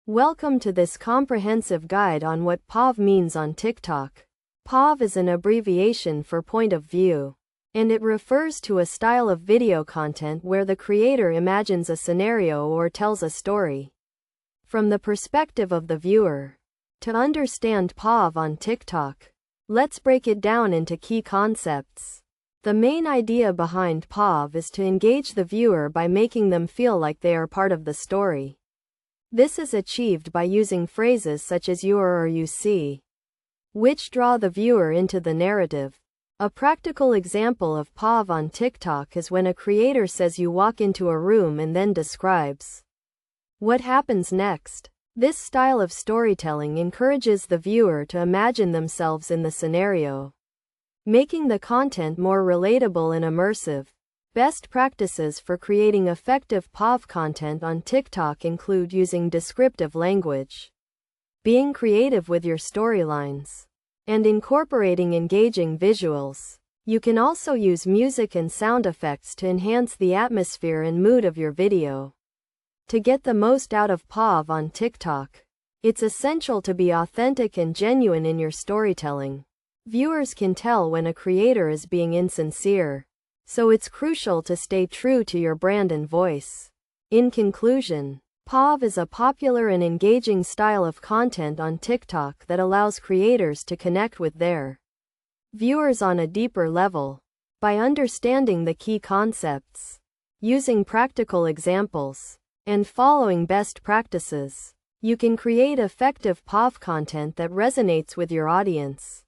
Welcome to this comprehensive guide on what POV means on TikTok. POV is an abbreviation for point of view, and it refers to a style of video content where the creator imagines a scenario or tells a story from the perspective of the viewer. To understand POV on TikTok, let's break it down into key concepts. The main idea behind POV is to engage the viewer by making them feel like they are part of the story. This is achieved by using phrases such as "you are" or "you see," which draw the viewer into the narrative. A practical example of POV on TikTok is when a creator says you walk into a room and then describes what happens next. This style of storytelling encourages the viewer to imagine themselves in the scenario, making the content more relatable and immersive. Best practices for creating effective POV content on TikTok include using descriptive language, being creative with your storylines, and incorporating engaging visuals. You can also use music and sound effects to enhance the atmosphere and mood of your video. To get the most out of POV on TikTok, it's essential to be authentic and genuine in your storytelling. Viewers can tell when a creator is being insincere, so it's crucial to stay true to your brand and voice. In conclusion, POV is a popular and engaging style of content on TikTok that allows creators to connect with their viewers on a deeper level. By understanding the key concepts, using practical examples, and following best practices, you can create effective POV content that resonates with your audience.